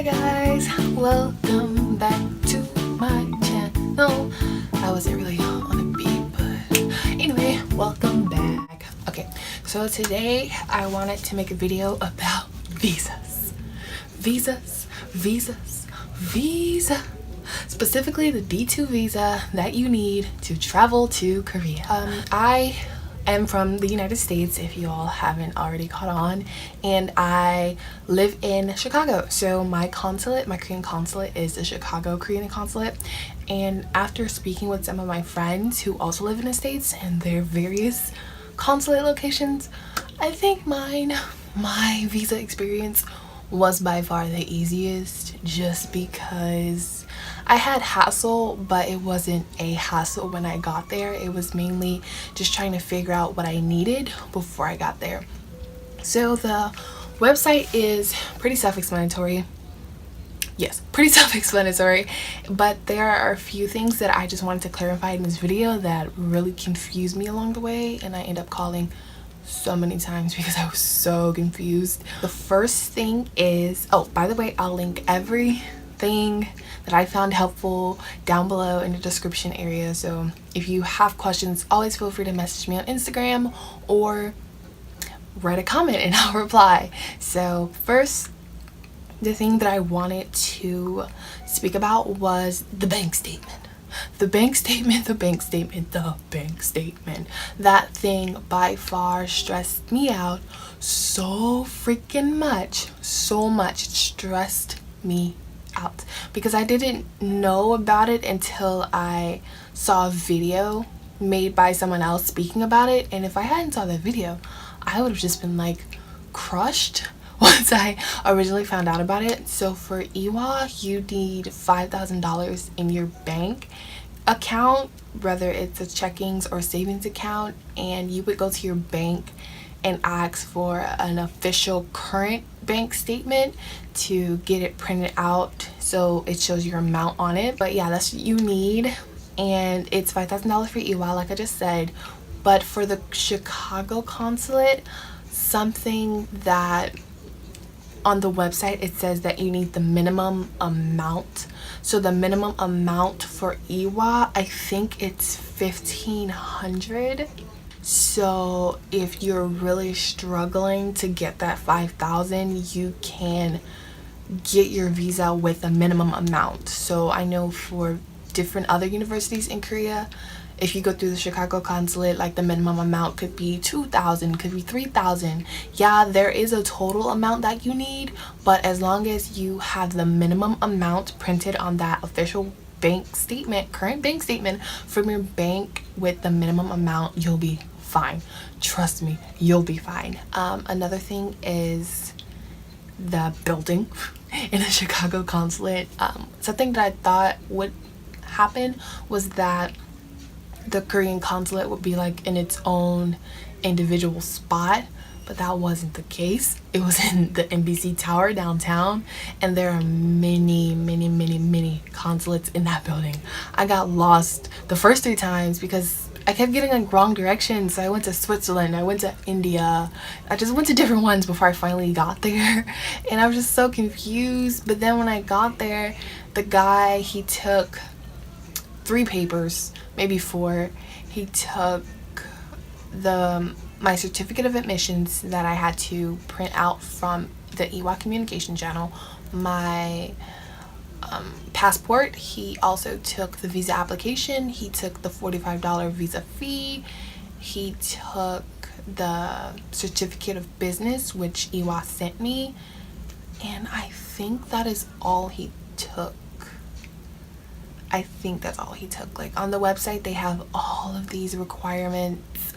Hi guys, welcome back to my channel. I wasn't really on a beat, but anyway, welcome back. Okay, so today I wanted to make a video about visas. Visa. Specifically the D-2 visa that you need to travel to Korea. I am from the United States, if you all haven't already caught on, and I live in Chicago. So my Korean consulate is the Chicago Korean Consulate. And after speaking with some of my friends who also live in the States and their various consulate locations, I think my visa experience was by far the easiest, just because I had hassle, but it wasn't a hassle when I got there. It was mainly just trying to figure out what I needed before I got there. So the website is pretty self-explanatory. Yes, pretty self-explanatory, but there are a few things that I just wanted to clarify in this video that really confused me along the way, and I end up calling so many times because I was so confused. The first thing is, oh, by the way, I'll link everything that I found helpful down below in the description area. So if you have questions, always feel free to message me on Instagram or write a comment and I'll reply. So first, the thing that I wanted to speak about was the bank statement. The bank statement. That thing by far stressed me out so freaking much. It stressed me out because I didn't know about it until I saw a video made by someone else speaking about it. And if I hadn't saw that video, I would have just been like crushed once I originally found out about it. So for EWA, you need $5,000 in your bank account, whether it's a checkings or savings account, and you would go to your bank and ask for an official current bank statement to get it printed out so it shows your amount on it. But yeah, that's what you need, and it's $5,000 for EWA, like I just said. But for the Chicago consulate, something that on the website it says that you need the minimum amount. So the minimum amount for EWA, I think it's $1,500. So if you're really struggling to get that $5,000, you can get your visa with a minimum amount. So I know for different other universities in Korea, if you go through the Chicago consulate, like the minimum amount could be $2,000, could be $3,000. Yeah, there is a total amount that you need, but as long as you have the minimum amount printed on that official bank statement, current bank statement from your bank with the minimum amount, you'll be fine. Trust me, you'll be fine. Another thing is the building in the Chicago consulate. Something that I thought would happen was that the Korean consulate would be like in its own individual spot, but that wasn't the case. It was in the NBC Tower downtown, and there are many consulates in that building. I got lost the first 3 times because I kept getting like wrong directions. So I went to Switzerland, I went to India, I just went to different ones before I finally got there, and I was just so confused. But then when I got there, the guy, he took 3 papers, maybe 4. He took my certificate of admissions that I had to print out from the EWA communication channel, my passport. He also took the visa application. He took the $45 visa fee. He took the certificate of business, which EWA sent me, and I think that is all he took. I think that's all he took. Like on the website, they have all of these requirements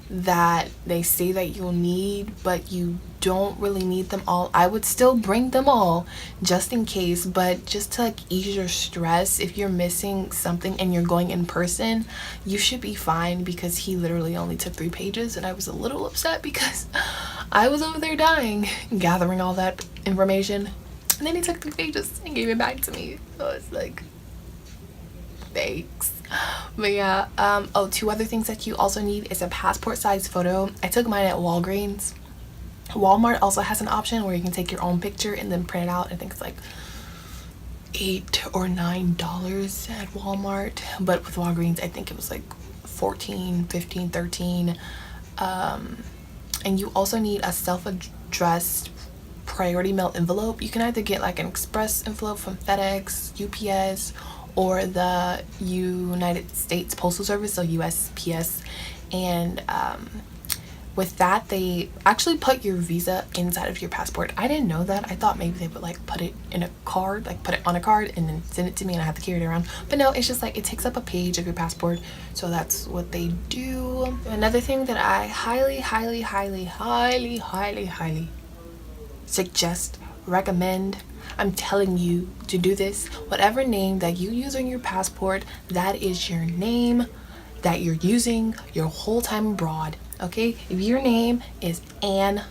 that they say that you'll need, but you don't really need them all. I would still bring them all just in case, but just to like ease your stress, if you're missing something and you're going in person, you should be fine, because he literally only took 3 pages, and I was a little upset because I was over there dying gathering all that information, and then he took 3 pages and gave it back to me. So it's like, thanks. But yeah, 2 other things that you also need is a passport size photo. I took mine at Walgreens. Walmart also has an option where you can take your own picture and then print it out. I think it's like $8 or $9 at Walmart, but with Walgreens I think it was like 14, 15, 13. And you also need a self-addressed priority mail envelope. You can either get like an express envelope from FedEx, UPS, or the United States Postal Service, so USPS. And with that, they actually put your visa inside of your passport. I didn't know that. I thought maybe they would like put it in a card, like put it on a card and then send it to me and I have to carry it around. But no, it's just like it takes up a page of your passport. So that's what they do. Another thing that I highly suggest, recommend, I'm telling you to do this. Whatever name that you use on your passport, that is your name that you're using your whole time abroad. Okay, if your name is Ann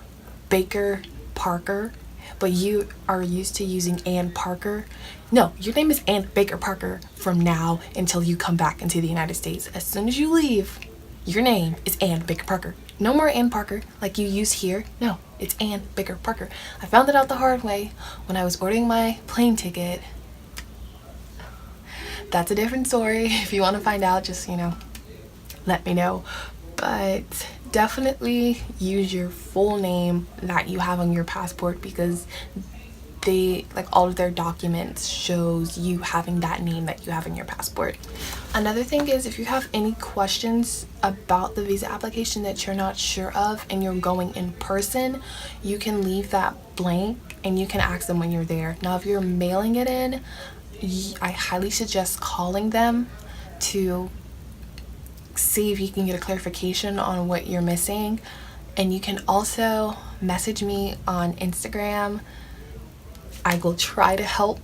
Baker Parker, but you are used to using Ann Parker, no, your name is Ann Baker Parker from now until you come back into the United States. As soon as you leave, your name is Ann Baker Parker. No more Ann Parker like you use here. No, it's Ann Baker Parker. I found it out the hard way when I was ordering my plane ticket. That's a different story. If you want to find out, just, let me know. But definitely use your full name that you have on your passport, because they, like, all of their documents shows you having that name that you have in your passport. Another thing is, if you have any questions about the visa application that you're not sure of and you're going in person, you can leave that blank and you can ask them when you're there. Now, if you're mailing it in, I highly suggest calling them to see if you can get a clarification on what you're missing. And you can also message me on Instagram. I will try to help,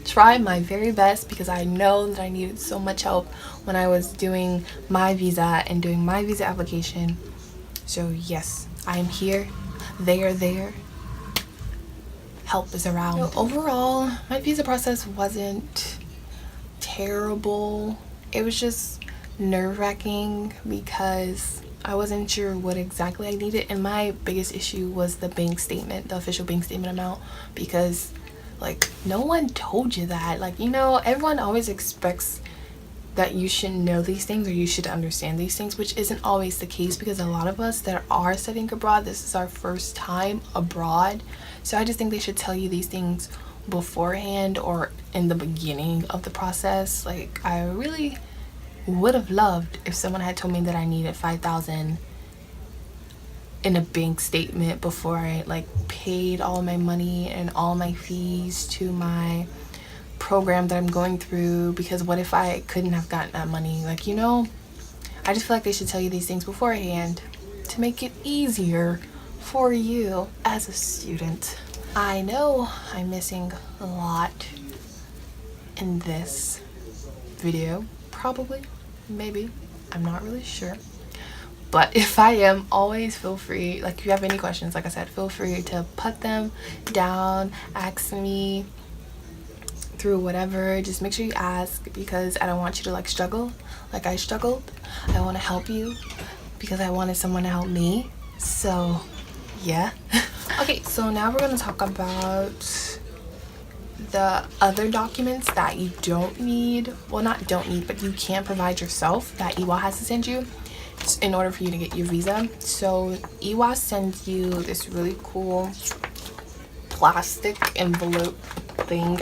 try my very best, because I know that I needed so much help when I was doing my visa and doing my visa application. So yes, I am here, they are there, help is around. So overall, my visa process wasn't terrible. It was just nerve-wracking because I wasn't sure what exactly I needed, and my biggest issue was the bank statement, the official bank statement amount, because like no one told you that. Like, everyone always expects that you should know these things or you should understand these things, which isn't always the case, because a lot of us that are studying abroad, this is our first time abroad. So I just think they should tell you these things beforehand or in the beginning of the process. Like, I really would have loved if someone had told me that I needed $5,000 in a bank statement before I paid all my money and all my fees to my program that I'm going through, because what if I couldn't have gotten that money? I just feel like they should tell you these things beforehand to make it easier for you as a student. I know I'm missing a lot in this video, probably, maybe, I'm not really sure. But if I am, always feel free, if you have any questions, like I said, feel free to put them down, ask me through whatever. Just make sure you ask, because I don't want you to struggle like I struggled. I want to help you because I wanted someone to help me. So yeah. Okay, so now we're going to talk about the other documents that you don't need. Well, not don't need, but you can provide yourself, that EWA has to send you in order for you to get your visa. So EWA sends you this really cool plastic envelope thing.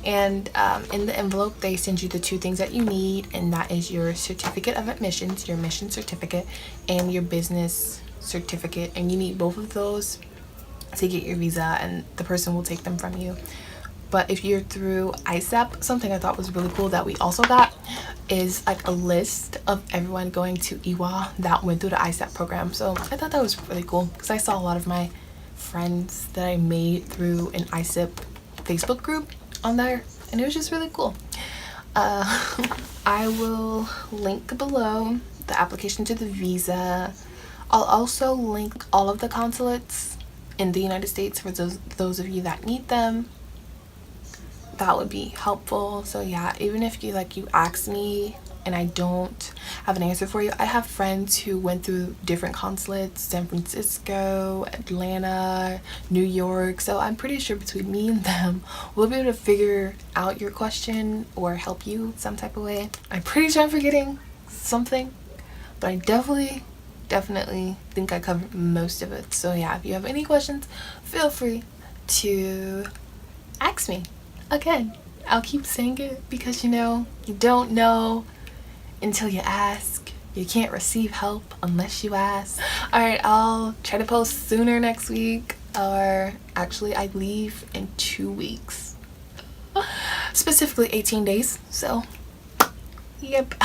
And in the envelope, they send you the two things that you need, and that is your certificate of admissions, your mission certificate, and your business certificate. And you need both of those to get your visa, and the person will take them from you. But if you're through ISEP, something I thought was really cool that we also got is a list of everyone going to EWA that went through the ISEP program. So I thought that was really cool, because I saw a lot of my friends that I made through an ISEP Facebook group on there, and it was just really cool. I will link below the application to the visa. I'll also link all of the consulates in the United States for those of you that need them. That would be helpful. So yeah, even if you ask me and I don't have an answer for you. I have friends who went through different consulates, San Francisco, Atlanta, New York, so I'm pretty sure between me and them we'll be able to figure out your question or help you some type of way. I'm pretty sure I'm forgetting something, but I definitely think I covered most of it. So yeah, if you have any questions, feel free to ask me. Again, I'll keep saying it because you don't know until you ask. You can't receive help unless you ask. Alright, I'll try to post sooner next week, or actually I leave in 2 weeks, specifically 18 days, so yep.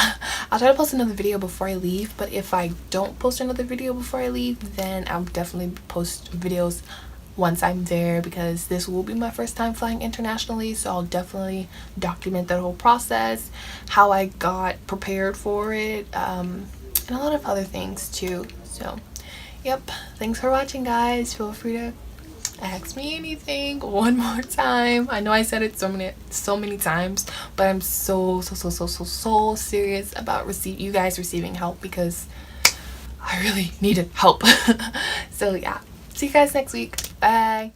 I'll try to post another video before I leave, but if I don't post another video before I leave, then I'll definitely post videos once I'm there, because this will be my first time flying internationally, so I'll definitely document that whole process, how I got prepared for it, and a lot of other things too. So yep, thanks for watching, guys. Feel free to ask me anything one more time. I know I said it so many times, but I'm so serious about you guys receiving help, because I really needed help. So yeah, see you guys next week. Bye.